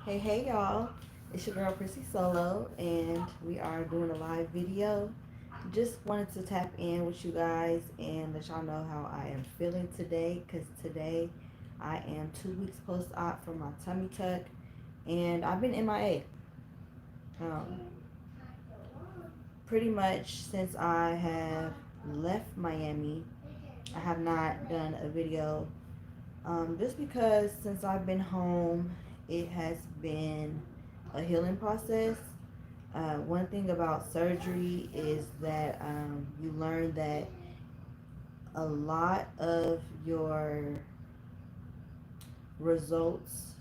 Hey y'all, it's your girl Prissy Solo, and we are doing a live video. Just wanted to tap in with you guys and let y'all know how I am feeling today, because today I am 2 weeks post-op from my tummy tuck, and I've been MIA. Um, Pretty much since I have left Miami, I have not done a video. Just because since I've been home, it has been a healing process. One thing about surgery is that you learn that a lot of your results,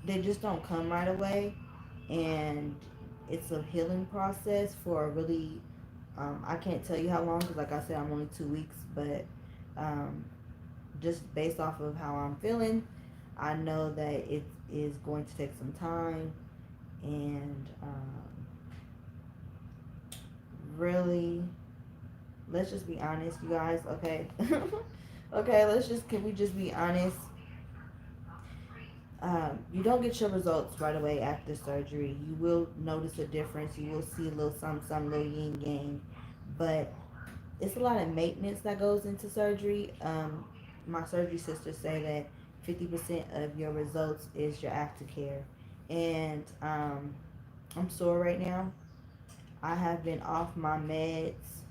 they just don't come right away, and it's a healing process for a really I can't tell you how long, because like I said, I'm only 2 weeks, but um, just based off of how I'm feeling, I know that it is going to take some time, and really, let's just be honest, you guys. Okay, okay. Can we just be honest? You don't get your results right away after surgery. You will notice a difference. You will see a little some little yin yang, but it's a lot of maintenance that goes into surgery. My surgery sisters say that 50% of your results is your aftercare, and I'm sore right now. I have been off my meds.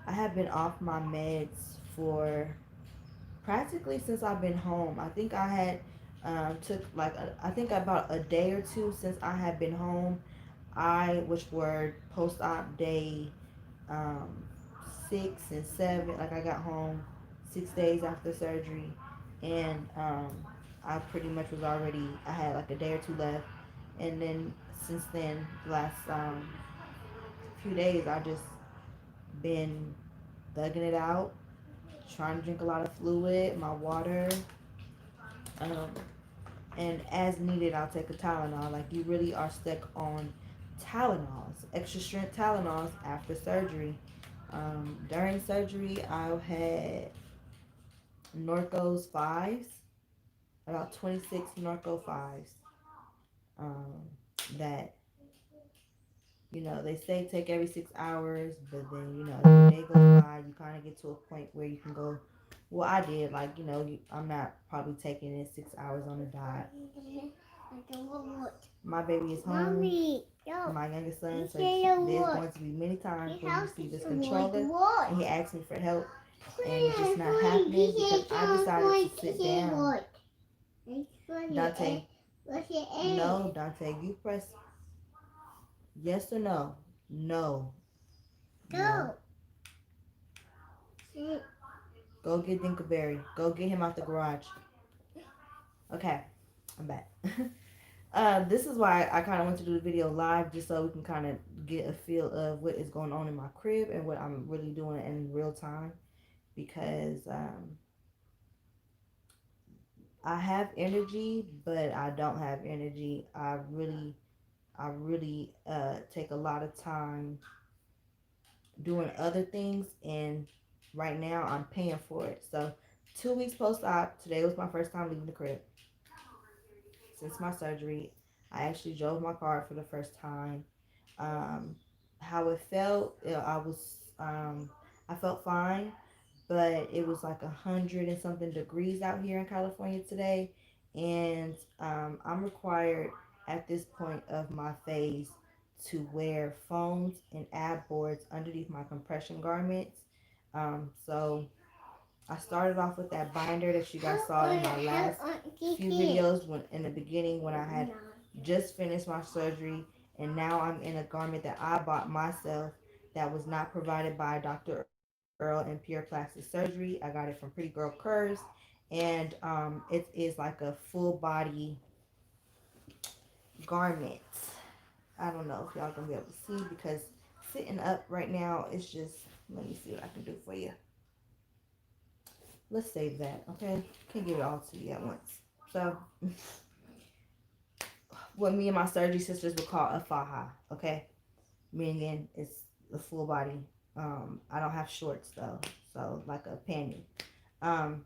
I have been off my meds for practically since I've been home. I think I had took I think about a day or two since I had been home. Which were post op day um, 6 and 7. Like I got home 6 days after surgery, and I pretty much was already. I had like a day or two left, and then since then, last few days, I just been thugging it out, trying to drink a lot of fluid, my water, um, and as needed, I'll take a Tylenol. Like you really are stuck on Tylenols, extra strength Tylenols after surgery. During surgery, I had Norcos fives, about 26 Norco fives. Um, that they say take every 6 hours, but then the day goes by, you kind of get to a point where you can go. Well, I did, like I'm not probably taking it 6 hours on the dot. My baby is home. Mommy, my youngest son. So there's going to be many times where you see this controller, and he asks me for help, and it's just not happening because I decided to sit down. Dante, no, Dante, you press yes or no. No. No. Go get Dinkleberry. Go get him out the garage. Okay, I'm back. This is why I kind of want to do the video live, just so we can kind of get a feel of what is going on in my crib and what I'm really doing in real time. Because I have energy, but I don't have energy. I really take a lot of time doing other things, and right now I'm paying for it. So 2 weeks post-op, today was my first time leaving the crib since my surgery. I actually drove my car for the first time. um, how it felt, I felt fine, but it was like 100 and something degrees out here in California today, and I'm required at this point of my phase to wear foams and ab boards underneath my compression garments. So I started off with that binder that you guys saw in my last few videos when in the beginning, when I had just finished my surgery, and now I'm in a garment that I bought myself that was not provided by Dr. Earl and Pure Plastic Surgery. I got it from Pretty Girl Curves, and it is like a full body garment. I don't know if y'all gonna be able to see because sitting up right now is just. Let me see what I can do for you. Let's save that, okay? Can't give it all to you at once. So, what me and my surgery sisters would call a faja, okay? Meaning it's the full body. I don't have shorts though, so like a panty. Um,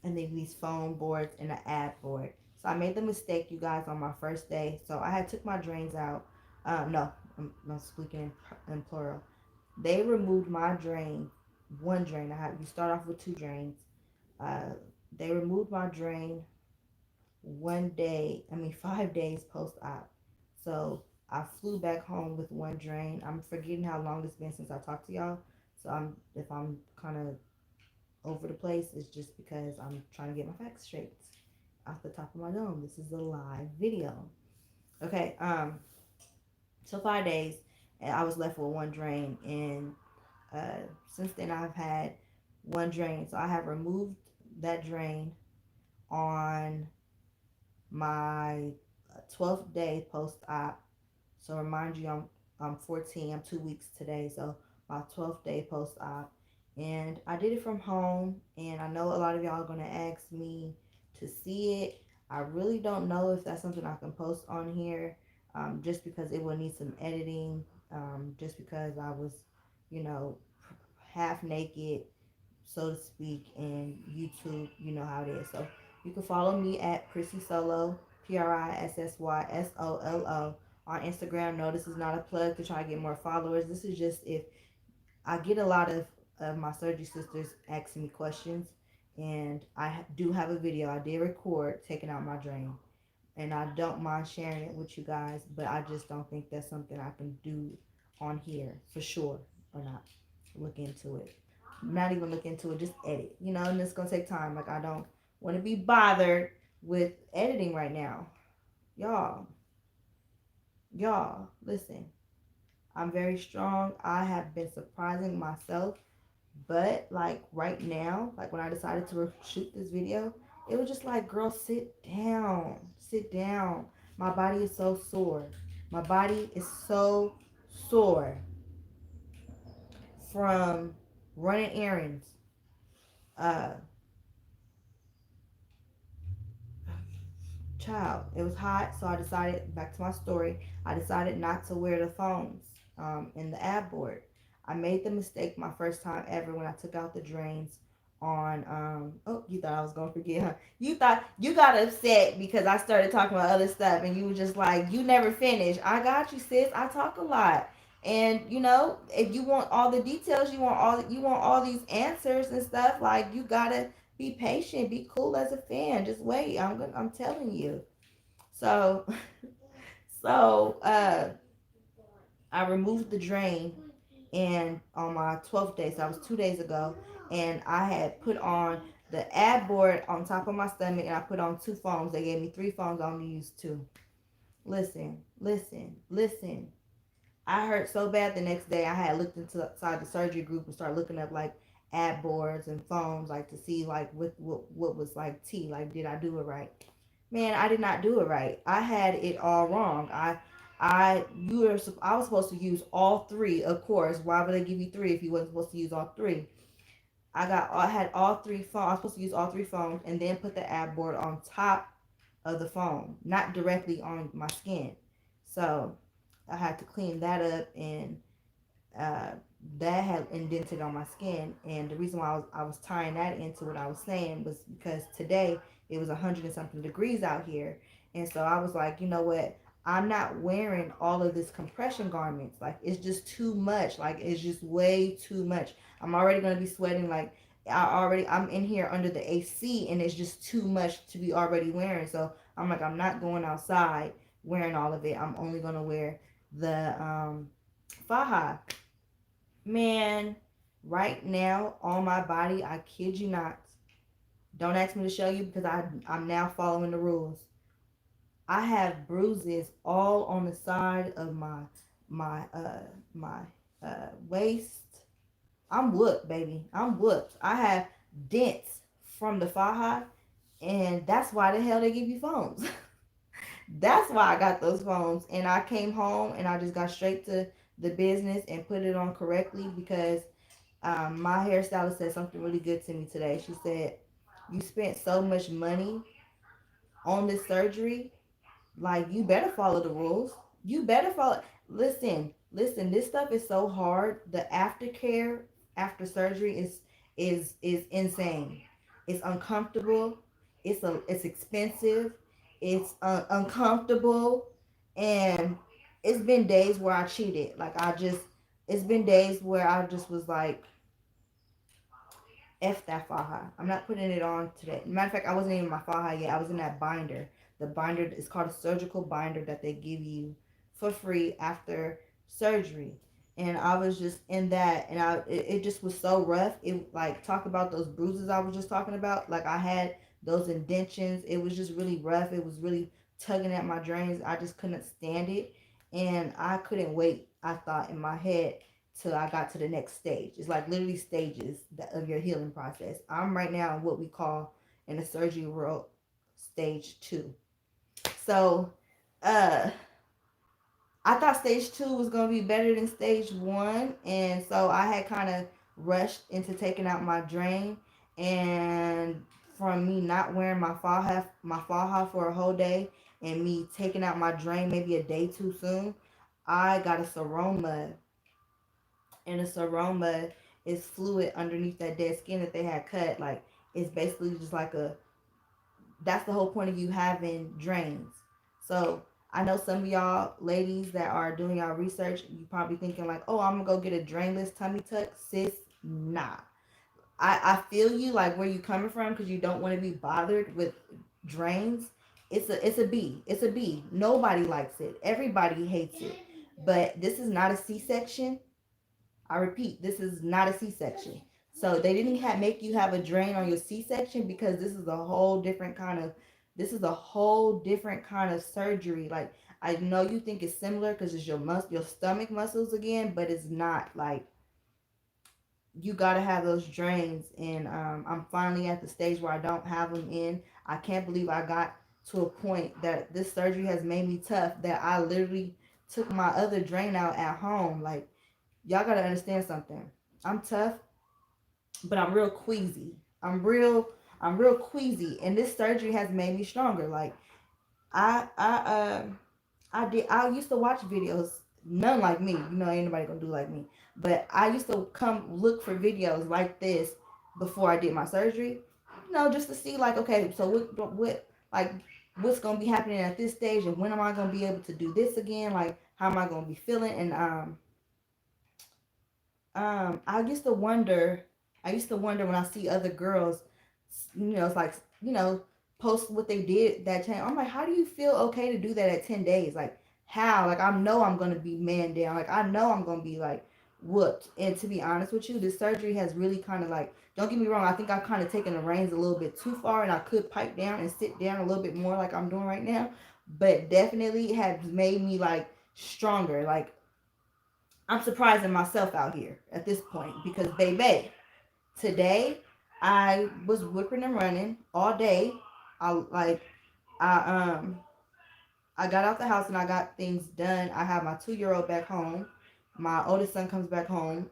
and then these foam boards and an ab board. So I made the mistake, you guys, on my first day. So I had took my drains out. No, I'm speaking in plural. They removed my drain, one drain. I had you start off with two drains. Uh, they removed my drain one day. I mean 5 days post op. So I flew back home with one drain. I'm forgetting how long it's been since I talked to y'all. So if I'm kind of over the place, it's just because I'm trying to get my facts straight off the top of my dome. This is a live video. Okay, so 5 days, and I was left with one drain, and since then I've had one drain. So I have removed that drain on my 12th day post op. So remind you, I'm 14. I'm 2 weeks today. So my 12th day post op, and I did it from home. And I know a lot of y'all are gonna ask me to see it. I really don't know if that's something I can post on here, just because it will need some editing. Just because I was, you know, half naked, so to speak, and YouTube, you know how it is. So you can follow me at Prissy Solo, PRISSYSOLO on Instagram. No, this is not a plug to try to get more followers. This is just if I get a lot of my surgery sisters asking me questions, and I do have a video I did record taking out my drain, and I don't mind sharing it with you guys, but I just don't think that's something I can do on here for sure or not. Look into it. Not even look into it, just edit. And it's gonna take time. Like I don't want to be bothered with editing right now. Y'all, listen. I'm very strong. I have been surprising myself, but like right now, like when I decided to shoot this video, it was just like, girl, sit down, sit down. My body is so sore. My body is so sore from running errands. Uh, Child, it was hot, so I decided, back to my story, I decided not to wear the phones in the ab board. I made the mistake my first time ever when I took out the drains on, oh, you thought I was going to forget, huh? You thought, you got upset because I started talking about other stuff, and you were just like, you never finished. I got you, sis. I talk a lot. And if you want all the details, you want all these answers and stuff, like you gotta be patient, be cool as a fan. Just wait. I'm telling you. So so I removed the drain, and on my 12th day, so that was 2 days ago, and I had put on the ad board on top of my stomach, and I put on two phones. They gave me three phones. I only used two. Listen, listen, listen. I hurt so bad the next day. I had looked inside the surgery group and started looking up like ad boards and phones, like to see like what was like T, like did I do it right? Man, I did not do it right. I had it all wrong. I was supposed to use all three, of course. Why would they give you three if you wasn't supposed to use all three? I had all three phones. I was supposed to use all three phones and then put the ad board on top of the phone, not directly on my skin. So I had to clean that up, and uh, that had indented on my skin. And the reason why I was tying that into what I was saying was because today it was 100 and something degrees out here. And so I was like, you know what? I'm not wearing all of this compression garments. Like, it's just too much. Like, it's just way too much. I'm already going to be sweating. Like, I'm in here under the AC, and it's just too much to be already wearing. So I'm like, I'm not going outside wearing all of it. I'm only going to wear the faja. Man, right now on my body, I kid you not. Don't ask me to show you because I'm now following the rules. I have bruises all on the side of my waist. I'm whooped, baby. I'm whooped. I have dents from the faja, and that's why the hell they give you phones. That's why I got those phones, and I came home and I just got straight to the business and put it on correctly because my hairstylist said something really good to me today. She said, "You spent so much money on this surgery, like you better follow the rules. You better follow. Listen, listen. This stuff is so hard. The aftercare after surgery is insane. It's uncomfortable. It's expensive, It's uncomfortable, and it's been days where I cheated. It's been days where I just was like, F that faja. I'm not putting it on today. Matter of fact, I wasn't even in my faja yet. I was in that binder. The binder is called a surgical binder that they give you for free after surgery. And I was just in that, and it just was so rough. It like talk about those bruises I was just talking about. Like I had those indentions. It was just really rough. It was really tugging at my drains. I just couldn't stand it, and I couldn't wait. I thought in my head till I got to the next stage. It's like literally stages of your healing process. I'm right now in what we call in the surgery world stage 2. So, uh, I thought stage 2 was gonna be better than stage 1, and so I had kind of rushed into taking out my drain, and from me not wearing my faja for a whole day, and me taking out my drain maybe a day too soon, I got a seroma, and this aroma is fluid underneath that dead skin that they had cut. Like it's basically just like a, that's the whole point of you having drains. So I know some of y'all ladies that are doing y'all research, you probably thinking like, oh, I'm gonna go get a drainless tummy tuck. Sis, nah. I feel you like where you coming from because you don't want to be bothered with drains. It's a B. Nobody likes it. Everybody hates it. But this is not a C-section. I repeat, this is not a C-section. So they didn't make you have a drain on your C-section because this is a whole different kind of surgery. Like I know you think it's similar because it's your stomach muscles again, but it's not. Like you gotta have those drains, and I'm finally at the stage where I don't have them in. I can't believe I got to a point that this surgery has made me tough that I literally took my other drain out at home. Like y'all gotta understand something. I'm tough, but I'm real queasy. I'm real queasy, and this surgery has made me stronger. Like I I I used to watch videos, none like me. You know, ain't nobody gonna do like me. But I used to come look for videos like this before I did my surgery. You know, just to see like, okay, so like what's gonna be happening at this stage, and when am I gonna be able to do this again? Like, how am I gonna be feeling? And I used to wonder. I used to wonder when I see other girls, it's like post what they did that time. I'm like, how do you feel okay to do that at 10 days? Like, how? Like, I know I'm gonna be man down. Like, I know I'm gonna be like whooped. And to be honest with you, this surgery has really kind of like. Don't get me wrong. I think I've kind of taken the reins a little bit too far, and I could pipe down and sit down a little bit more, like I'm doing right now. But definitely has made me like stronger. Like I'm surprising myself out here at this point because, baby, today I was whipping and running all day. I like I I got out the house and I got things done. I have my 2-year-old back home. My oldest son comes back home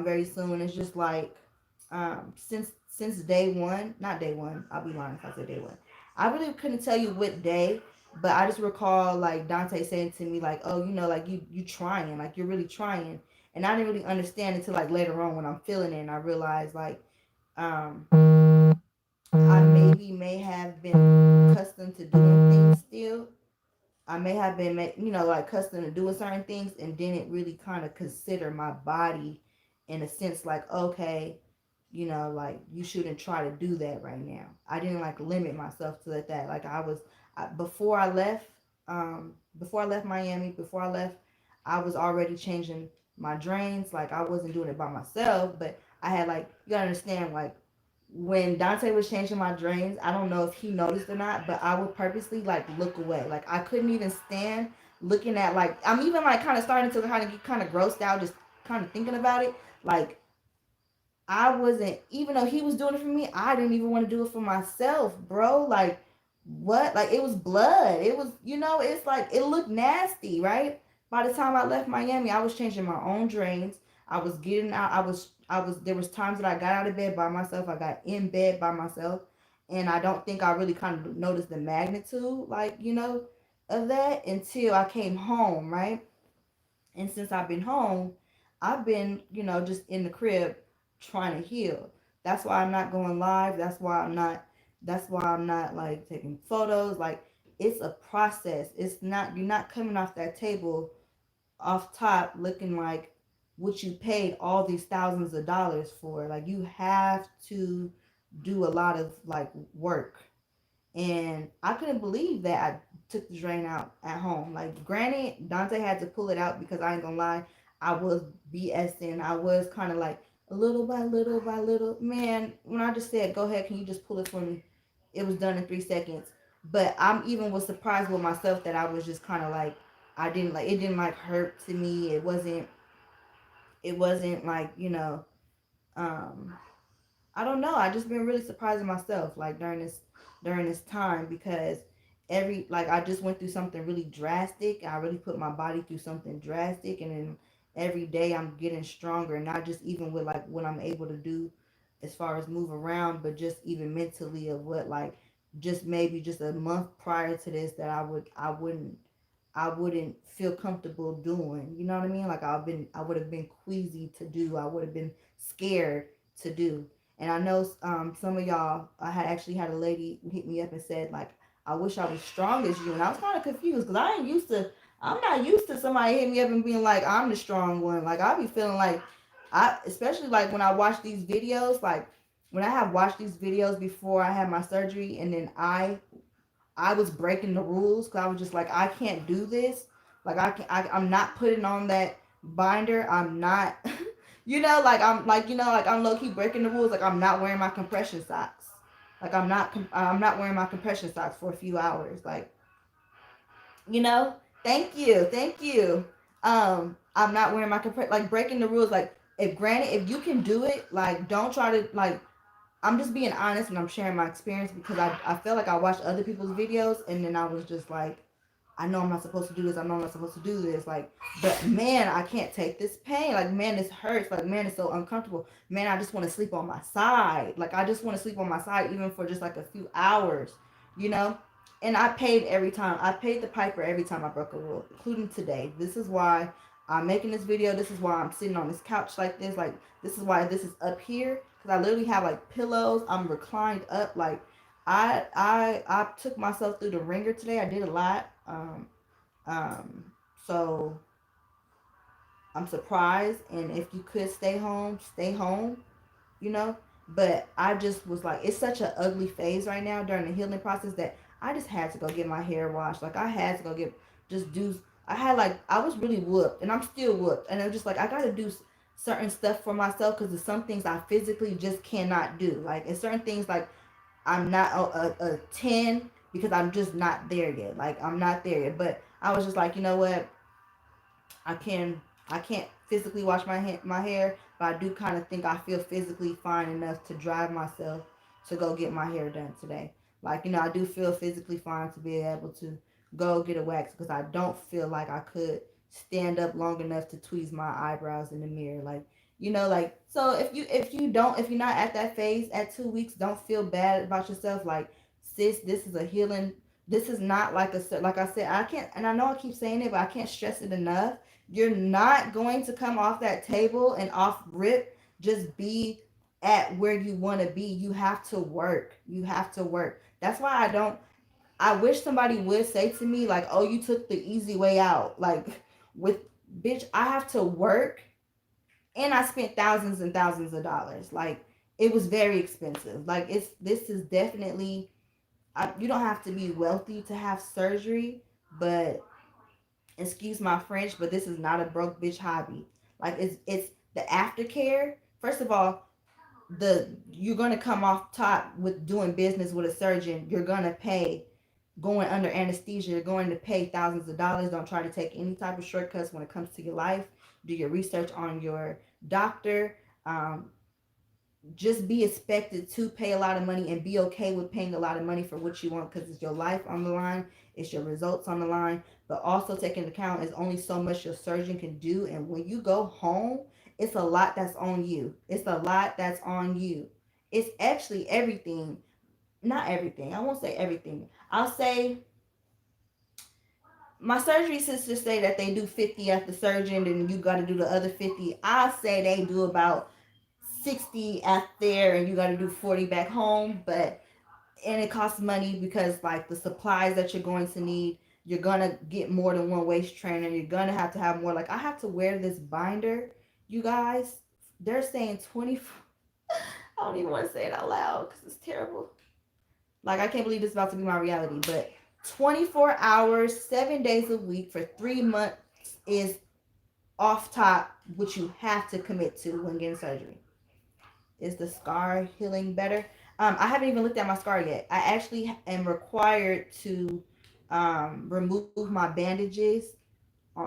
very soon. It's just like since day one, not day one. I'll be lying if I say day one. I really couldn't tell you what day, but I just recall like Dante saying to me like, "Oh, like you trying, like you're really trying," and I didn't really understand until like later on when I'm feeling it and I realized like um I maybe may have been accustomed to doing things still. I may have been, like accustomed to doing certain things and didn't really kind of consider my body in a sense like, okay, like you shouldn't try to do that right now. I didn't like limit myself to that. Like before I left, before I left Miami, before I left, I was already changing my drains. Like I wasn't doing it by myself, but I had like, you gotta understand, like when Dante was changing my drains, I don't know if he noticed or not, but I would purposely like look away. Like I couldn't even stand looking at like I'm even like kind of starting to kind of get kind of grossed out just kind of thinking about it. Like I wasn't, even though he was doing it for me, I didn't even want to do it for myself, bro. Like what? Like it was blood. It was, it's like it looked nasty, right? By the time I left Miami, I was changing my own drains. I was getting out. There was times that I got out of bed by myself. I got in bed by myself, and I don't think I really kind of noticed the magnitude, like of that until I came home, right? And since I've been home, I've been, just in the crib trying to heal. That's why I'm not going live. That's why I'm not like taking photos. Like it's a process. It's not, you're not coming off that table off top looking like what you paid all these thousands of dollars for. Like you have to do a lot of like work. And I couldn't believe that I took the drain out at home. Like, granted, Dante had to pull it out because I ain't gonna lie, I was BSing. I was kind of like a little by little by little. Man, when I just said, "Go ahead, can you just pull it for me?" It was done in 3 seconds. But I'm even was surprised with myself that I was just kind of like, I didn't like it. Didn't like hurt to me. It wasn't. It wasn't like um I don't know. I just been really surprising myself like during this time because every like I just went through something really drastic. I really put my body through something drastic, and then every day I'm getting stronger, not just even with like what I'm able to do as far as move around, but just even mentally of what like just maybe just a month prior to this that I wouldn't feel comfortable doing. You know what I mean? Like I would have been queasy to do. I would have been scared to do. And I know some of y'all, I had actually had a lady hit me up and said like, I wish I was strong as you. And I was kind of confused because I'm not used to somebody hitting me up and being like, I'm the strong one. Like I be feeling like, especially like when I watch these videos, like when I have watched these videos before I had my surgery, and then I was breaking the rules because I was just like, I can't do this. Like I'm not putting on that binder. I'm not, like I'm low key breaking the rules. Like I'm not wearing my compression socks. Like I'm not wearing my compression socks for a few hours. Like you know, thank you. I'm not wearing my like breaking the rules. Like if granted, if you can do it, like don't try to like I'm just being honest and I'm sharing my experience because I feel like I watched other people's videos and then I was just like, I know I'm not supposed to do this. I know I'm not supposed to do this. Like, but man, I can't take this pain. Like, man, this hurts. Like, man, it's so uncomfortable. Man, I just want to sleep on my side. Like, I just want to sleep on my side even for just like a few hours, you know? And I paid every time. I paid the piper every time I broke a rule, including today. This is why I'm making this video. This is why I'm sitting on this couch like this. Like, this is why this is up here. Because I literally have like pillows. I'm reclined up. Like, I took myself through the ringer today. I did a lot. Um, so I'm surprised. And if you could stay home, stay home. You know. But I just was like, it's such an ugly phase right now during the healing process that I just had to go get my hair washed. Like I had to go get just do. I had like I was really whooped, and I'm still whooped, and I'm just like I gotta do certain stuff for myself because there's some things I physically just cannot do. Like it's certain things like I'm not a 10 because I'm just not there yet. Like I'm not there yet. But I was just like, you know what? I can I can't physically wash my hair, but I do kind of think I feel physically fine enough to drive myself to go get my hair done today. Like I do feel physically fine to be able to go get a wax because I don't feel like I could stand up long enough to tweeze my eyebrows in the mirror. Like like so if you're not at that phase at 2 weeks, don't feel bad about yourself. Like sis, this is a healing. This is not like I said. I can't, and I know I keep saying it, but I can't stress it enough. You're not going to come off that table and off rip just be at where you want to be. You have to work. You have to work. That's why I wish somebody would say to me like, "Oh, you took the easy way out." Like with bitch, I have to work and I spent thousands and thousands of dollars. Like it was very expensive. Like this is definitely you don't have to be wealthy to have surgery, but excuse my French, but this is not a broke bitch hobby. Like it's the aftercare. First of all, the you're gonna come off top with doing business with a surgeon. You're gonna pay going under anesthesia. You're going to pay thousands of dollars. Don't try to take any type of shortcuts when it comes to your life. Do your research on your doctor. Um, just be expected to pay a lot of money and be okay with paying a lot of money for what you want because it's your life on the line, it's your results on the line. But also take into account is only so much your surgeon can do, and when you go home, it's a lot that's on you. It's a lot that's on you. It's actually everything. Not everything. I won't say everything. I'll say my surgery sisters say that they do 50 at the surgeon and you got to do the other 50. I say they do about 60 at there and you got to do 40 back home. But and it costs money because like the supplies that you're going to need, you're gonna get more than one waist trainer, you're gonna have more. Like I have to wear this binder, you guys. They're saying 20. I don't even want to say it out loud because it's terrible. Like I can't believe this is about to be my reality, but 24 hours 7 days a week for 3 months is off top what you have to commit to when getting surgery. Is the scar healing better? I haven't even looked at my scar yet. I actually am required to remove my bandages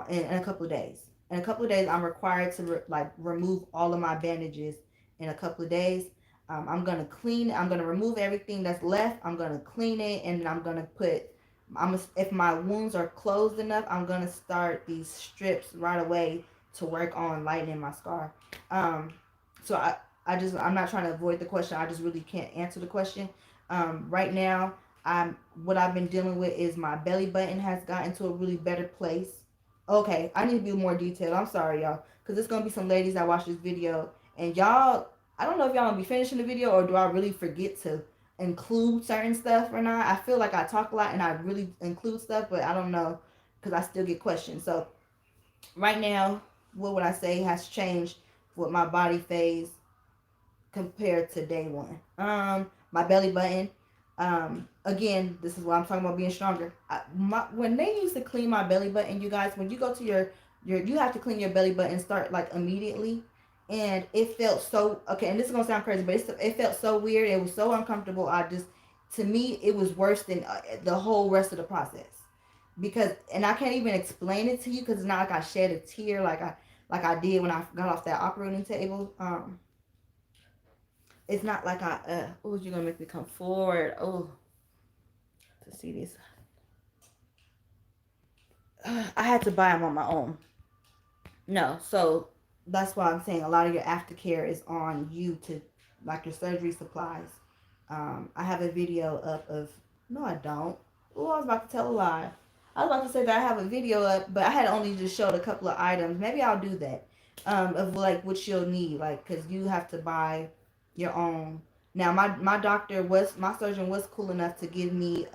in a couple of days. In a couple of days, I'm required to remove all of my bandages in a couple of days. I'm gonna clean. I'm gonna remove everything that's left. I'm gonna clean it, and then I'm gonna put. If my wounds are closed enough, I'm gonna start these strips right away to work on lightening my scar. Um, so I'm not trying to avoid the question. I just really can't answer the question. Right now, what I've been dealing with is my belly button has gotten to a really better place. Okay, I need to be more detailed. I'm sorry, y'all, because there's gonna be some ladies that watch this video, and y'all, I don't know if y'all gonna be finishing the video or do I really forget to include certain stuff or not. I feel like I talk a lot and I really include stuff, but I don't know because I still get questions. So right now, what would I say has changed with my body phase compared to day one? My belly button. Again, this is what I'm talking about being stronger. When they used to clean my belly button, you guys, when you go to you have to clean your belly button, start like immediately, and it felt so okay. And this is gonna sound crazy, but it felt so weird. It was so uncomfortable. To me, it was worse than the whole rest of the process because, and I can't even explain it to you because it's not like I shed a tear like I did when I got off that operating table. It's not like oh, you're gonna make me come forward. Oh, to see this. I had to buy them on my own. No, so that's why I'm saying a lot of your aftercare is on you to, like your surgery supplies. I have a video up of, no, I don't. Oh, I was about to tell a lie. I was about to say that I have a video up, but I had only just showed a couple of items. Maybe I'll do that. Of like what you'll need, like, cause you have to buy your own. Now, my surgeon was cool enough to give me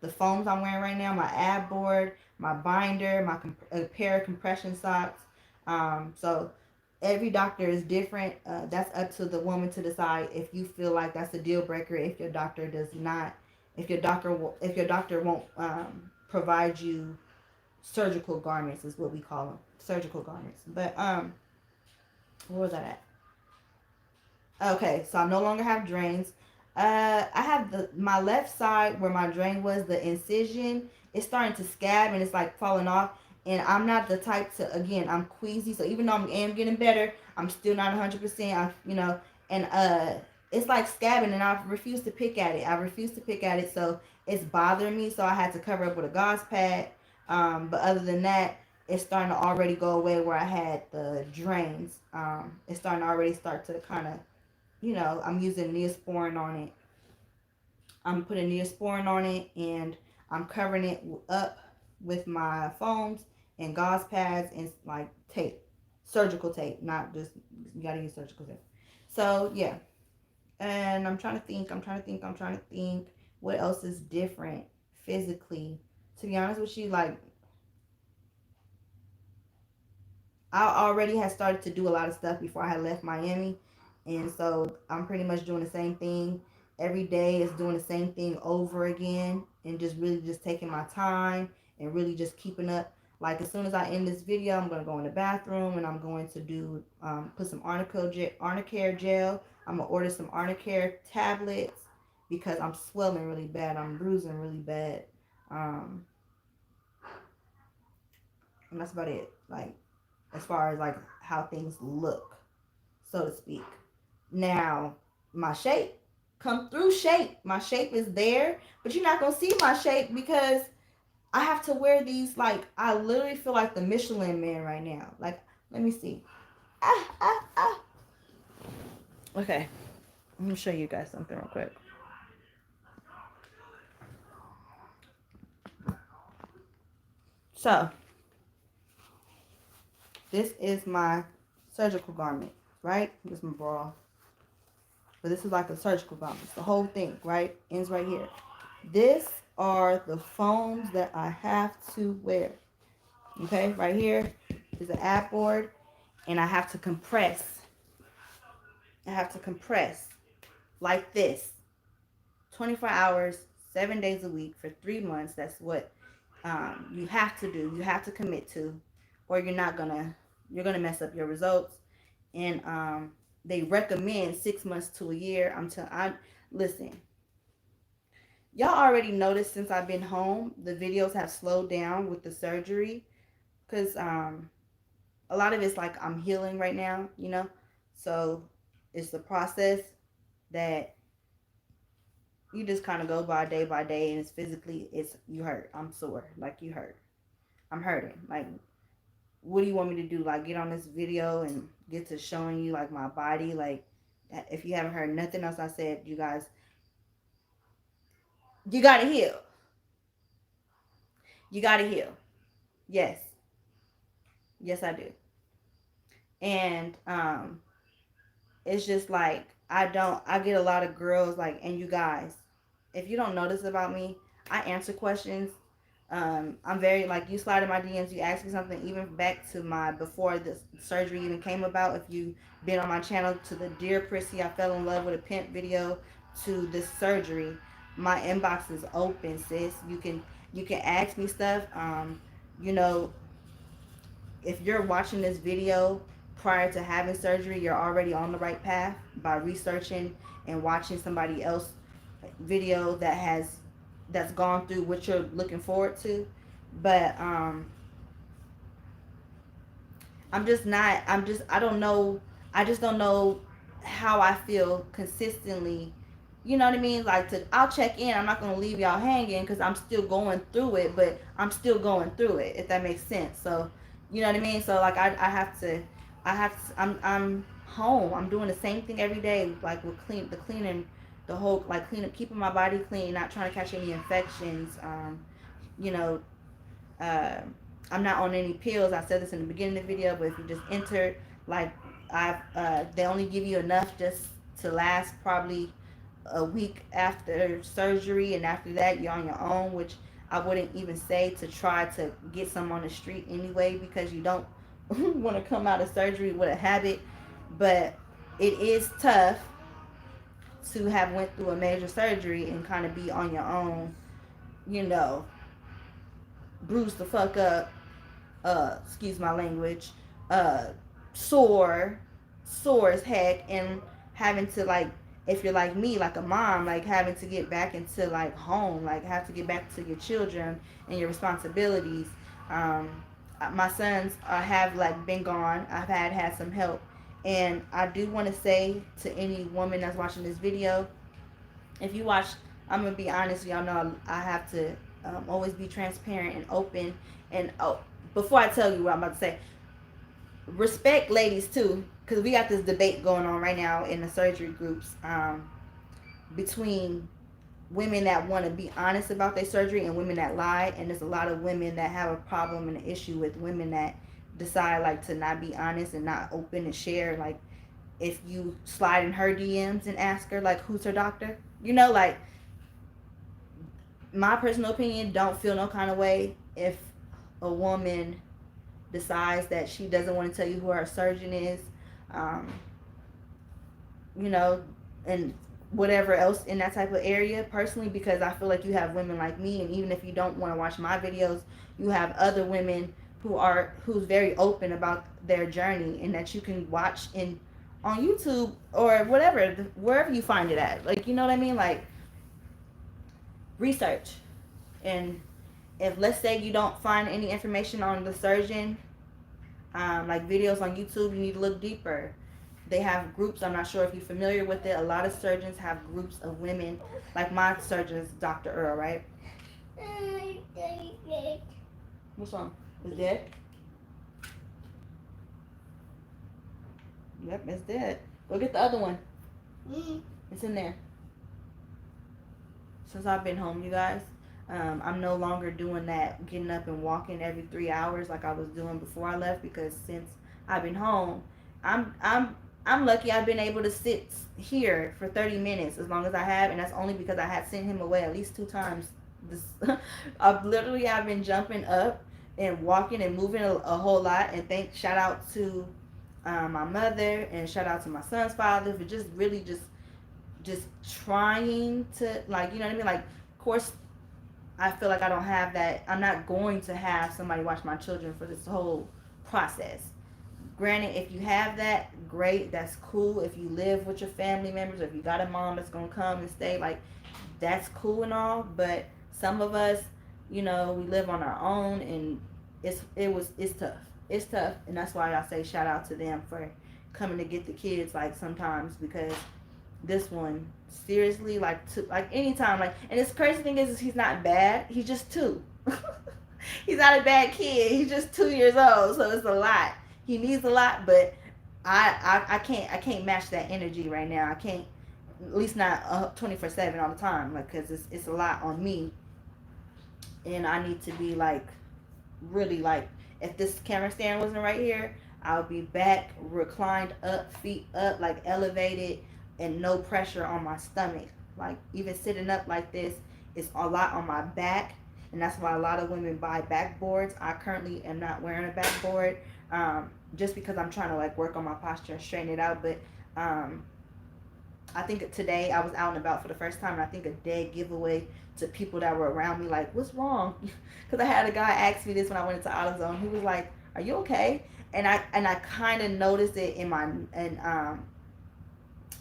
the foams I'm wearing right now, my ab board, my binder, a pair of compression socks. So every doctor is different. That's up to the woman to decide if you feel like that's a deal breaker. If your doctor does not, if your doctor won't provide you surgical garments, is what we call them, surgical garments. But where was that at? Okay, so I no longer have drains. I have my left side where my drain was, the incision. It's starting to scab and it's like falling off. And I'm not the type to, again, I'm queasy. So even though I am getting better, I'm still not 100%. And it's like scabbing, and I refuse to pick at it. So it's bothering me. So I had to cover up with a gauze pad. But other than that, it's starting to already go away where I had the drains. It's starting to already start to kind of, I'm using Neosporin on it. I'm putting Neosporin on it, and I'm covering it up with my foams and gauze pads and like tape, surgical tape, not just, you gotta use surgical tape. So yeah, and I'm trying to think. What else is different physically? To be honest with you, like I already had started to do a lot of stuff before I had left Miami. And so I'm pretty much doing the same thing every day, is doing the same thing over again, and just really just taking my time and really just keeping up. Like as soon as I end this video, I'm going to go in the bathroom and I'm going to do put some Arnicare gel. I'm going to order some Arnicare tablets because I'm swelling really bad. I'm bruising really bad. Um, and that's about it. Like as far as like how things look, so to speak. Now, my shape, come through shape. My shape is there, but you're not gonna see my shape because I have to wear these. Like I literally feel like the Michelin Man right now. Like, let me see. Ah, ah, ah. Okay, let me show you guys something real quick. So, this is my surgical garment, right? This is my bra. but this is like a surgical bump. It's the whole thing, right? Ends right here. This are the phones that I have to wear. Okay, right here is an ab board, and I have to compress. I have to compress like this, 24 hours, 7 days a week for 3 months. That's what you have to do. You have to commit to, or you're gonna mess up your results. And they recommend 6 months to a year. I listen. Y'all already noticed since I've been home, the videos have slowed down with the surgery because a lot of it's like I'm healing right now, you know. So it's the process that you just kind of go by day, and it's physically, it's you hurt. I'm sore, like you hurt. I'm hurting. Like, what do you want me to do? Like, get on this video and get to showing you like my body? Like, if you haven't heard nothing else I said, you guys, you gotta heal. You gotta heal. Yes, yes, I do. And it's just like I get a lot of girls like, and you guys, if you don't notice about me, I answer questions. I'm very like, you slide in my DMs, you ask me something, even back to my before this surgery even came about. If you been on my channel, to the Dear Prissy, I fell in love with a pimp video, to this surgery, my inbox is open, sis. You can ask me stuff. You know, if you're watching this video prior to having surgery, you're already on the right path by researching and watching somebody else video that's gone through what you're looking forward to. But I don't know. I just don't know how I feel consistently. You know what I mean? Like, I'll check in. I'm not going to leave y'all hanging because I'm still going through it, but I'm still going through it, if that makes sense. So, you know what I mean? So, like, I'm home. I'm doing the same thing every day, like with cleaning, the whole, like, keeping my body clean, not trying to catch any infections. You know, uh, I'm not on any pills. I said this in the beginning of the video, but if you just enter, like, they only give you enough just to last probably a week after surgery, and after that you're on your own, which I wouldn't even say to try to get some on the street anyway, because you don't want to come out of surgery with a habit. But it is tough to have went through a major surgery and kind of be on your own, you know, bruised the fuck up, excuse my language, uh, sore, sore as heck, and having to, like, if you're like me, like a mom, like having to get back into like home, like have to get back to your children and your responsibilities. Um, my sons have like been gone. I've had some help, and I do want to say to any woman that's watching this video, if you watch, I'm gonna be honest, y'all know I have to always be transparent and open. And before I tell you what I'm about to say, respect ladies too, because we got this debate going on right now in the surgery groups, between women that want to be honest about their surgery and women that lie. And there's a lot of women that have a problem and an issue with women that decide like to not be honest and not open and share. Like, if you slide in her DMs and ask her like, who's her doctor, you know, like, my personal opinion, don't feel no kind of way if a woman decides that she doesn't want to tell you who her surgeon is, um, you know, and whatever else in that type of area. Personally, because I feel like you have women like me, and even if you don't want to watch my videos, you have other women who's very open about their journey, and that you can watch in on YouTube or whatever, wherever you find it at. Like, you know what I mean? Like, research. And if, let's say, you don't find any information on the surgeon, like videos on YouTube, you need to look deeper. They have groups. I'm not sure if you're familiar with it. A lot of surgeons have groups of women. Like, my surgeon is Dr. Earl, right? What's wrong? Is dead? Yep, it's dead. Go get the other one. It's in there. Since I've been home, you guys, I'm no longer doing that, getting up and walking every 3 hours like I was doing before I left, because since I've been home, I'm I'm lucky I've been able to sit here for 30 minutes as long as I have, and that's only because I had sent him away at least 2 times. This, I've been jumping up and walking and moving a whole lot. And shout out to my mother, and shout out to my son's father for just really just trying to, like, you know what I mean. Like, of course, I feel like I don't have that. I'm not going to have somebody watch my children for this whole process. Granted, if you have that, great, that's cool. If you live with your family members, or if you got a mom that's gonna come and stay, like, that's cool and all. But some of us, we live on our own, and it's tough. It's tough, and that's why I say shout out to them for coming to get the kids, like, sometimes, because this one, seriously, like anytime, like, and this crazy thing is he's not bad. He's just two. He's not a bad kid. He's just 2 years old, so it's a lot. He needs a lot, but I can't match that energy right now. I can't, at least not 24/7 all the time, like, because it's a lot on me, and I need to be, like, really, like, if this camera stand wasn't right here, I'll be back, reclined up, feet up, like, elevated, and no pressure on my stomach. Like, even sitting up like this is a lot on my back, and that's why a lot of women buy backboards. I currently am not wearing a backboard, just because I'm trying to, like, work on my posture and straighten it out. But I think today I was out and about for the first time, and I think a dead giveaway to people that were around me, like, what's wrong? Because I had a guy ask me this when I went into AutoZone. He was like, "Are you okay?" And I kind of noticed it in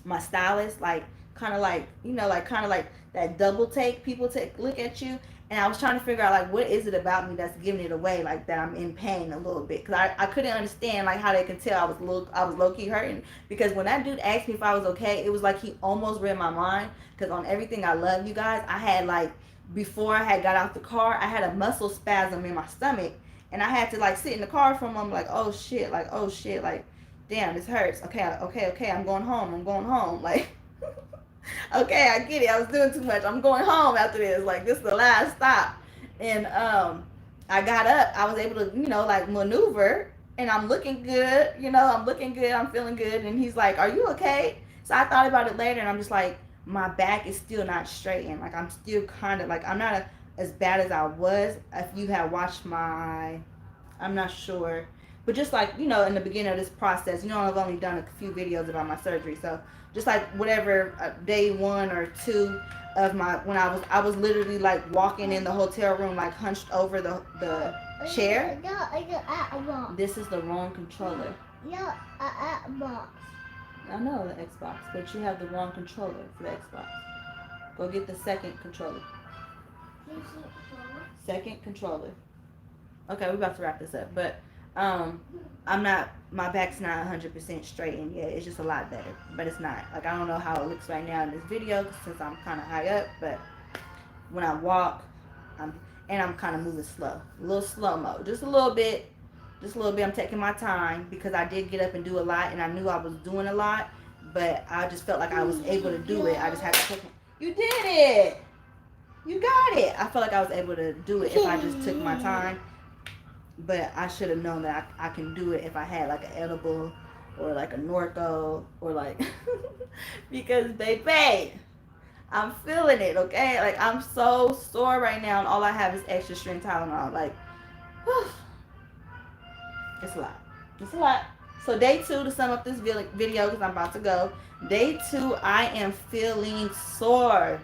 my stylist, like, kind of like, like, kind of like that double take. People take look at you, and I was trying to figure out, like, what is it about me that's giving it away, like, that I'm in pain a little bit, because I couldn't understand, like, how they can tell I was low key hurting, because when that dude asked me if I was okay, it was like he almost read my mind, because on everything I love, you guys, I had, like, before I had got out the car, I had a muscle spasm in my stomach, and I had to, like, sit in the car for a moment, like, oh shit, like, damn, this hurts. Okay, I'm going home, like, okay, I get it. I was doing too much. I'm going home after this. Like, this is the last stop. And I got up. I was able to, like, maneuver, and I'm looking good. I'm looking good. I'm feeling good. And he's like, "Are you okay?" So I thought about it later, and I'm just like, my back is still not straightened. Like, I'm still kind of, like, I'm not as bad as I was. If you had watched I'm not sure, but just, like, in the beginning of this process, I've only done a few videos about my surgery. So just, like, whatever, day 1 or 2 of when I was literally, like, walking in the hotel room, like, hunched over the chair. This is the wrong controller. Yeah, Xbox. I know the Xbox, but you have the wrong controller for the Xbox. Go get the second controller. Second controller. Okay, we're about to wrap this up, but my back's not 100% straightened yet. It's just a lot better, but it's not. Like, I don't know how it looks right now in this video since I'm kind of high up, but when I walk, I'm kind of moving slow, a little slow-mo, just a little bit. I'm taking my time because I did get up and do a lot, and I knew I was doing a lot, but I just felt like I was able to do it. I just had to take You did it! You got it! I felt like I was able to do it if I just took my time. But I should have known that I can do it if I had, like, an edible or, like, a Norco or, like, because, baby, I'm feeling it, okay? Like, I'm so sore right now, and all I have is extra strength Tylenol. Like, whew, it's a lot. It's a lot. So day 2, to sum up this video, because I'm about to go. Day 2, I am feeling sore.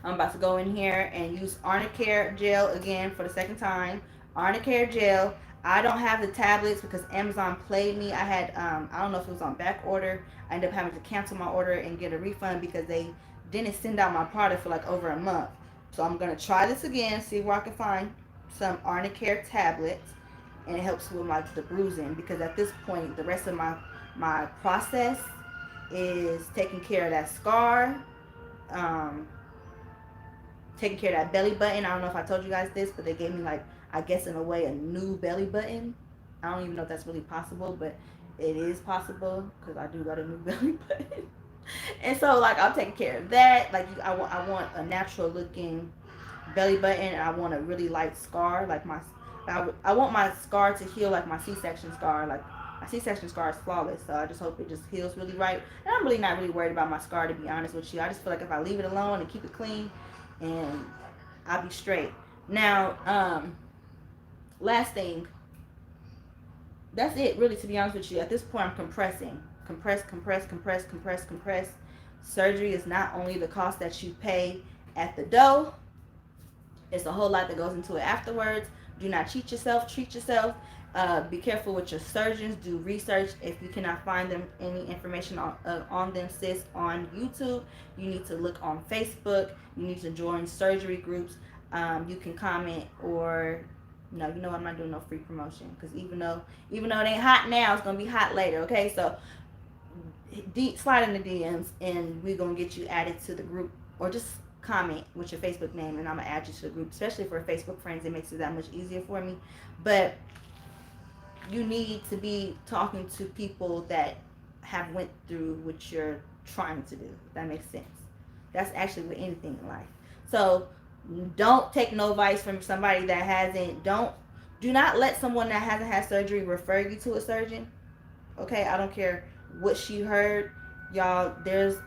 I'm about to go in here and use Aftercare gel again for the second time. Aftercare gel. I don't have the tablets because Amazon played me. I had, I don't know if it was on back order. I ended up having to cancel my order and get a refund because they didn't send out my product for, like, over a month. So I'm going to try this again, see where I can find some Aftercare tablets, and it helps with, like, the bruising, because at this point, the rest of my process is taking care of that scar, taking care of that belly button. I don't know if I told you guys this, but they gave me, like, I guess in a way, a new belly button. I don't even know if that's really possible, but it is possible because I do got a new belly button. And so, like, I'm taking care of that. Like, I want a natural looking belly button, and I want a really light scar. Like, I want my scar to heal like my C-section scar. Like, My C-section scar is flawless, so I just hope it just heals really right. And I'm really not really worried about my scar, to be honest with you. I just feel like if I leave it alone and keep it clean, and I'll be straight. Now, last thing, that's it really, to be honest with you. At this point, I'm compressing. Compress, compress, compress, compress, compress. Surgery is not only the cost that you pay at the door, it's a whole lot that goes into it afterwards. Do not cheat yourself. Treat yourself. Be careful with your surgeons. Do research. If you cannot find them any information on them, sis, on YouTube, you need to look on Facebook. You need to join surgery groups. You can comment, or no, you know I'm not doing no free promotion, because even though it ain't hot now, it's gonna be hot later. Okay, so slide in the DMs and we're gonna get you added to the group, or just comment with your Facebook name and I'm gonna add you to the group. Especially for Facebook friends, it makes it that much easier for me. But you need to be talking to people that have went through what you're trying to do, if that makes sense. That's actually with anything in life. So don't take no advice from somebody that hasn't. Do not let someone that hasn't had surgery refer you to a surgeon. Okay, I don't care what she heard. Y'all, there's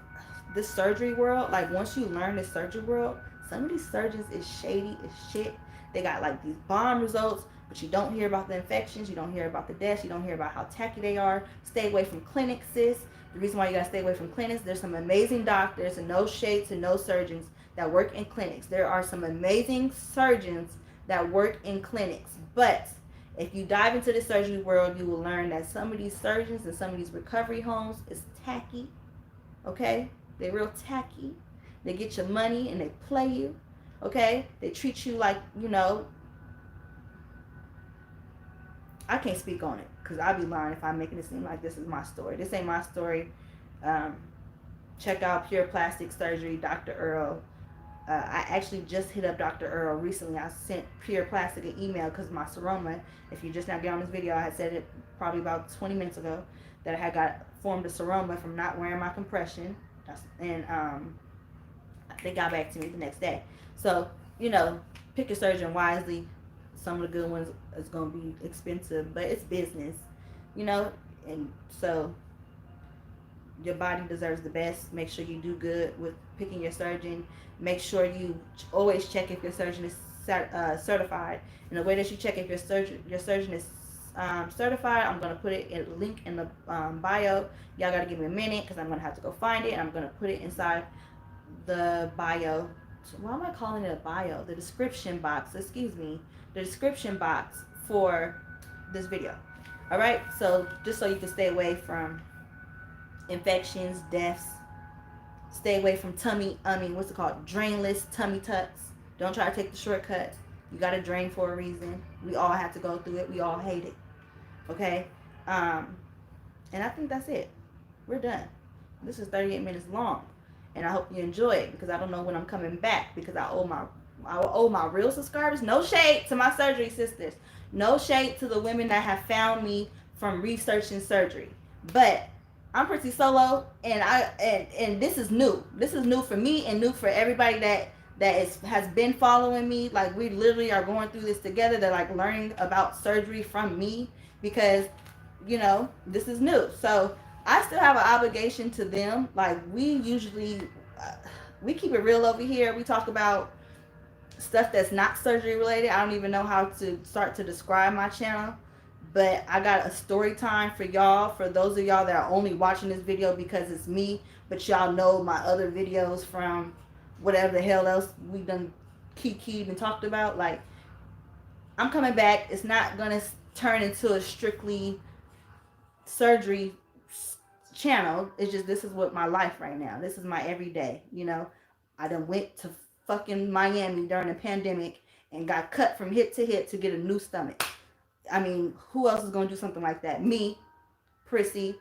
this surgery world. Like, once you learn this surgery world, some of these surgeons is shady as shit. They got like these bomb results, but you don't hear about the infections, you don't hear about the deaths, you don't hear about how tacky they are. Stay away from clinics, sis. The reason why you gotta stay away from clinics, there's some amazing doctors, and no shade to no surgeons that work in clinics. There are some amazing surgeons that work in clinics, but if you dive into the surgery world, you will learn that some of these surgeons and some of these recovery homes is tacky. Okay, they're real tacky. They get your money and they play you. Okay, they treat you like, I can't speak on it because I'd be lying if I'm making it seem like this is my story. This ain't my story. Um, Check out Pure Plastic Surgery, Dr. Earl. I actually just hit up Dr. Earl recently. I sent Pure Plastic an email because my seroma, if you just now get on this video, I had said it probably about 20 minutes ago, that I had got formed a seroma from not wearing my compression. And they got back to me the next day. So, pick your surgeon wisely. Some of the good ones is going to be expensive, but it's business, and so your body deserves the best. Make sure you do good with picking your surgeon. Make sure you always check if your surgeon is certified. And the way that you check if your surgeon is certified, I'm going to put it in a link in the bio. Y'all got to give me a minute because I'm going to have to go find it. And I'm going to put it inside the bio. Why am I calling it a bio? The description box. Excuse me. The description box for this video. All right. So just so you can stay away from infections, deaths. Stay away from drainless tummy tucks. Don't try to take the shortcut. You got to drain for a reason. We all have to go through it. We all hate it. Okay? And I think that's it. We're done. This is 38 minutes long. And I hope you enjoy it, because I don't know when I'm coming back, because I owe my real subscribers. No shade to my surgery sisters. No shade to the women that have found me from researching surgery. But I'm pretty solo, and this is new. This is new for me and new for everybody that has been following me. Like, we literally are going through this together. They're like learning about surgery from me, because this is new. So I still have an obligation to them. Like, we usually we keep it real over here. We talk about stuff that's not surgery related. I don't even know how to start to describe my channel. But I got a story time for y'all. For those of y'all that are only watching this video because it's me, but y'all know my other videos from whatever the hell else we done kikied and talked about. Like, I'm coming back. It's not going to turn into a strictly surgery channel. It's just, this is what my life right now. This is my everyday. I done went to fucking Miami during the pandemic and got cut from hip to hip to get a new stomach. I mean, who else is going to do something like that? Me, Prissy.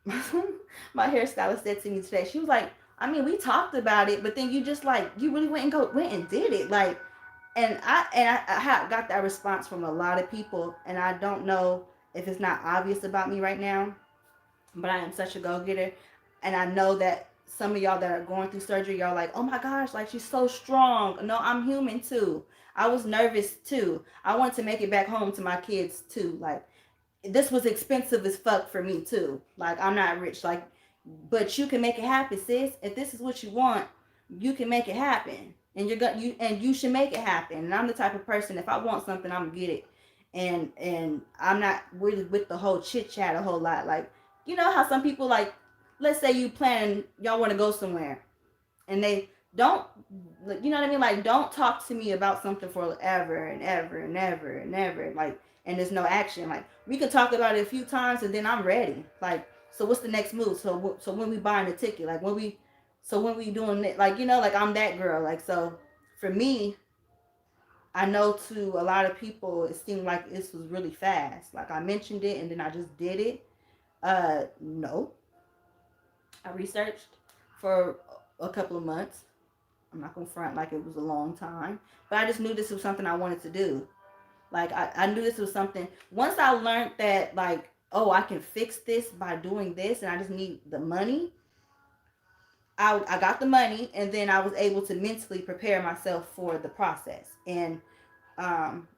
My hairstylist said to me today, she was like, I mean, we talked about it, but then you just you really went and did it. Like, and I got that response from a lot of people, and I don't know if it's not obvious about me right now, but I am such a go-getter. And I know that some of y'all that are going through surgery, y'all like, oh my gosh, like, she's so strong. No, I'm human too. I was nervous too. I wanted to make it back home to my kids too. Like, this was expensive as fuck for me too. Like I'm not rich, like, but you can make it happen, sis. If this is what you want, you can make it happen, and you should make it happen. And I'm the type of person, if I want something, I'm gonna get it, and I'm not really with the whole chit chat a whole lot. Like, you know how some people, like, let's say you plan, y'all want to go somewhere, and they don't, you know what I mean, like, don't talk to me about something for ever and ever and ever and ever, like, and there's no action. Like, we could talk about it a few times and then I'm ready. Like, so what's the next move? So when we buying a ticket, like, when we doing it, like, you know, like, I'm that girl. Like, so for me, I know to a lot of people it seemed like this was really fast. Like, I mentioned it and then I just did it. No, I researched for a couple of months. I'm not gonna front like it was a long time, but I just knew this was something I wanted to do. Like, I knew this was something. Once I learned that, like, oh, I can fix this by doing this, and I just need the money. I got the money, and then I was able to mentally prepare myself for the process. And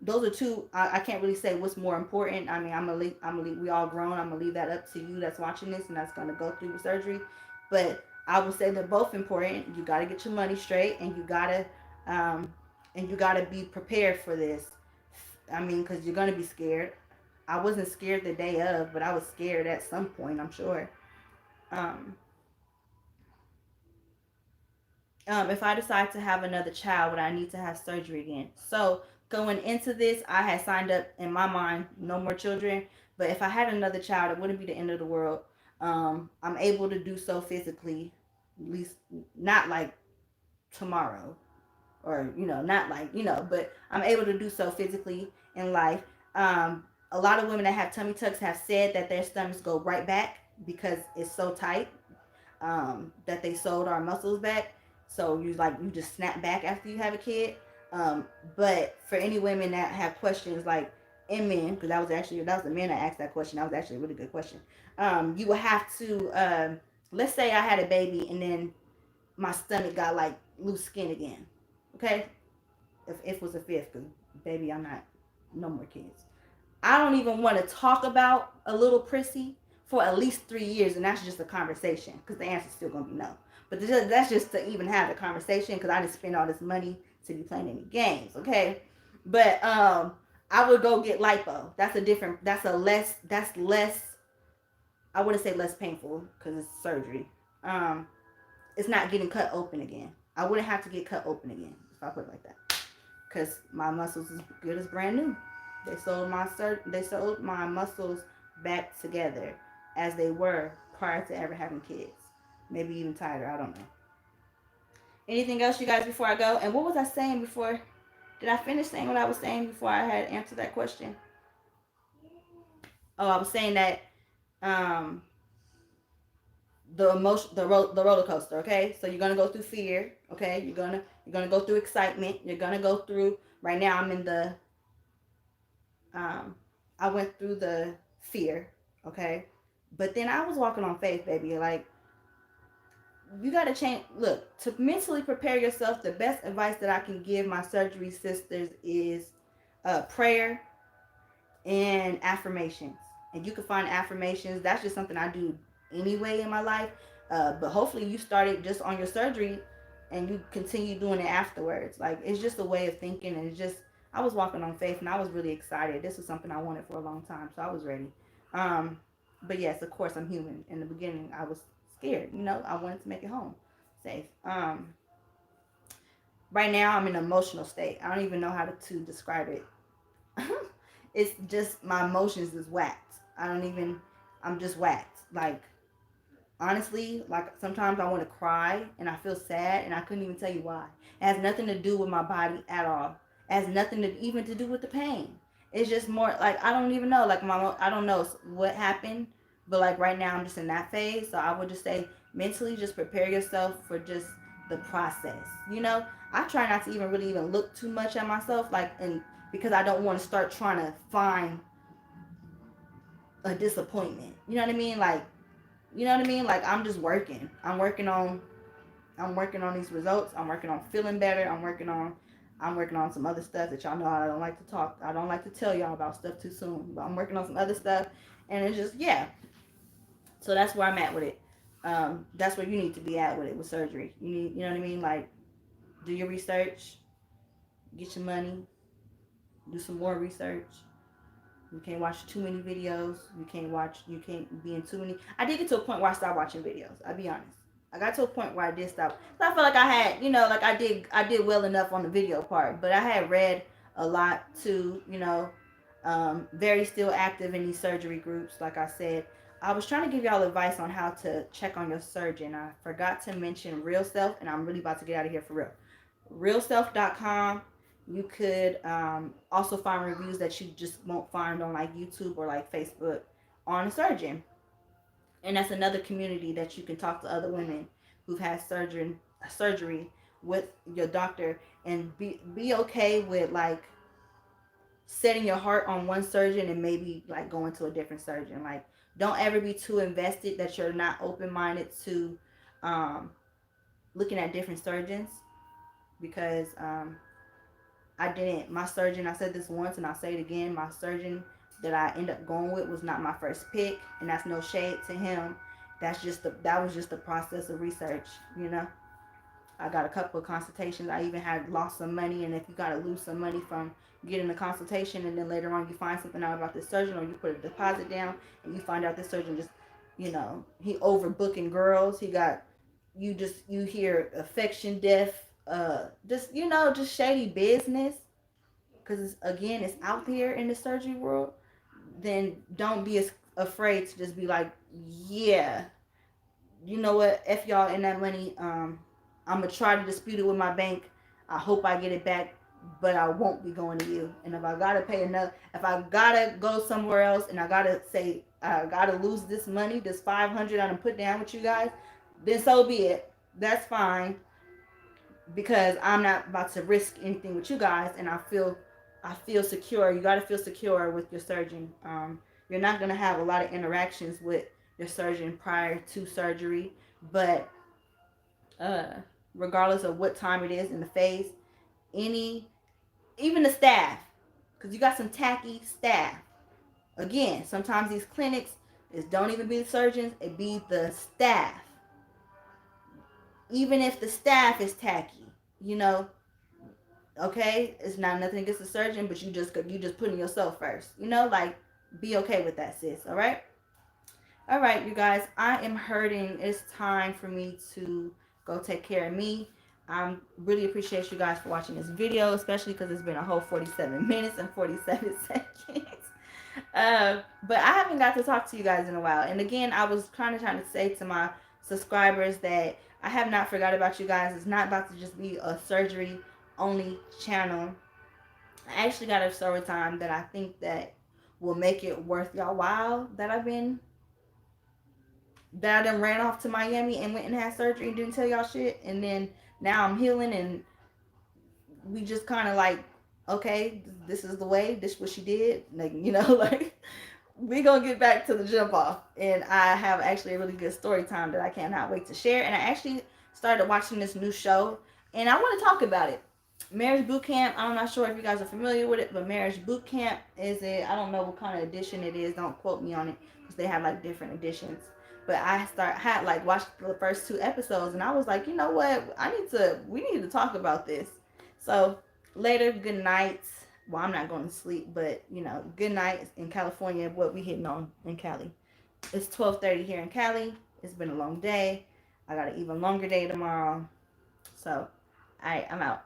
those are two. I can't really say what's more important. I mean, we all grown. I'm gonna leave that up to you that's watching this and that's gonna go through the surgery. But I would say they're both important. You gotta get your money straight, um, and you gotta be prepared for this. I mean, because you're gonna be scared. I wasn't scared the day of, but I was scared at some point, I'm sure. Um, if I decide to have another child, would I need to have surgery again? So going into this, I had signed up in my mind, no more children. But if I had another child, it wouldn't be the end of the world. I'm able to do so physically, at least not like tomorrow, or not like but I'm able to do so physically in life. A lot of women that have tummy tucks have said that their stomachs go right back because it's so tight, that they sewed our muscles back. So you just snap back after you have a kid. But for any women that have questions, like, and men, because that was the men that asked that question. That was actually a really good question. You will have to, let's say I had a baby and then my stomach got like loose skin again. Okay, if it was a fifth, because baby, I'm not, no more kids. I don't even want to talk about a little prissy for at least 3 years, and that's just a conversation because the answer's still gonna be no. But that's just to even have the conversation because I didn't spend all this money to be playing any games, okay? But I would go get lipo. That's less. I wouldn't say less painful because it's surgery. Um, it's not getting cut open again. I wouldn't have to get cut open again if I put it like that because my muscles is good as brand new. They sewed my muscles back together as they were prior to ever having kids. Maybe even tighter. I don't know. Anything else, you guys, before I go? And what was I saying before? Did I finish saying what I was saying before I had answered that question? Oh, I was saying that um, the roller coaster. Okay, so you're gonna go through fear. Okay, you're gonna go through excitement. You're gonna go through. Right now, I'm in the um, I went through the fear, okay? But then I was walking on faith, baby. Like, you got to change. Look, to mentally prepare yourself, the best advice that I can give my surgery sisters is prayer and affirmations. And you can find affirmations. That's just something I do anyway in my life. But hopefully you started just on your surgery and you continue doing it afterwards. Like, it's just a way of thinking, and it's just, I was walking on faith and I was really excited. This was something I wanted for a long time, so I was ready. Um, but yes, of course, I'm human. In the beginning, I was scared. I wanted to make it home safe. Right now, I'm in an emotional state. I don't even know how to describe it. It's just my emotions is whacked. I'm just whacked. Like, honestly, like, sometimes I want to cry and I feel sad and I couldn't even tell you why. It has nothing to do with my body at all. It has nothing to even to do with the pain. It's just more like, I don't even know. Like, I don't know what happened, but like right now I'm just in that phase. So I would just say mentally just prepare yourself for just the process. I try not to even look too much at myself, like, and because I don't want to start trying to find a disappointment. You know what I mean? Like, Like, I'm just working. I'm working on these results. I'm working on feeling better. I'm working on I'm working on some other stuff that y'all know I don't like to talk. I don't like to tell y'all about stuff too soon. But I'm working on some other stuff, and it's just yeah. So that's where I'm at with it. That's where you need to be at with it with surgery. You need, you know what I mean? Like, do your research, get your money, do some more research. You can't watch too many videos. You can't be in too many. I did get to a point where I stopped watching videos. I'll be honest. I got to a point where I did stop. So I felt like I had, like I did well enough on the video part, but I had read a lot too, very still active in these surgery groups. Like I said, I was trying to give y'all advice on how to check on your surgeon. I forgot to mention Real Self, and I'm really about to get out of here for real. realself.com. You could also find reviews that you just won't find on like YouTube or like Facebook on a surgeon. And that's another community that you can talk to other women who've had surgery with your doctor, and be okay with like setting your heart on one surgeon and maybe like going to a different surgeon. Like, don't ever be too invested that you're not open minded to um, looking at different surgeons, because I didn't. My surgeon, I said this once and I'll say it again. My surgeon that I ended up going with was not my first pick, and that's no shade to him. That was just the process of research, you know. I got a couple of consultations. I even had lost some money, and if you got to lose some money from getting a consultation, and then later on you find something out about this surgeon, or you put a deposit down, and you find out this surgeon just, he overbooking girls. He got you hear affection, death, just shady business, because again, it's out there in the surgery world. Then don't be as afraid to just be like, yeah, you know what, F y'all in that money. I'm gonna try to dispute it with my bank. I hope I get it back, but I won't be going to you. And if I gotta pay another, if I gotta go somewhere else, and I gotta say I gotta lose this money, this 500 I done put down with you guys, then so be it. That's fine, because I'm not about to risk anything with you guys, and I feel secure. You got to feel secure with your surgeon. You're not going to have a lot of interactions with your surgeon prior to surgery, but uh, regardless of what time it is in the phase, any even the staff, because you got some tacky staff. Again, sometimes these clinics is don't even be the surgeons; it be the staff. Even if the staff is tacky, you know, okay, it's not nothing against the surgeon, but you just putting yourself first, like, be okay with that, sis. All right, you guys, I am hurting. It's time for me to go take care of me. I really appreciate you guys for watching this video, especially because it's been a whole 47 minutes and 47 seconds. But I haven't got to talk to you guys in a while, and again, I was trying to say to my subscribers that I have not forgot about you guys. It's not about to just be a surgery only channel. I actually got a story time that I think that will make it worth y'all while, that I done ran off to Miami and went and had surgery and didn't tell y'all shit, and then now I'm healing, and we just kind of like, okay, this is the way, this is what she did, like, like, we gonna get back to the jump off. And I have actually a really good story time that I cannot wait to share. And I actually started watching this new show, and I want to talk about it. Marriage Boot Camp. I'm not sure if you guys are familiar with it, but Marriage Boot Camp I don't know what kind of edition it is. Don't quote me on it, because they have like different editions. But had like watched the first 2 episodes, and I was like, you know what? We need to talk about this. So later, good night. Well, I'm not going to sleep, but good night in California. What we hitting on in Cali? It's 12:30 here in Cali. It's been a long day. I got an even longer day tomorrow. So, all right, I'm out.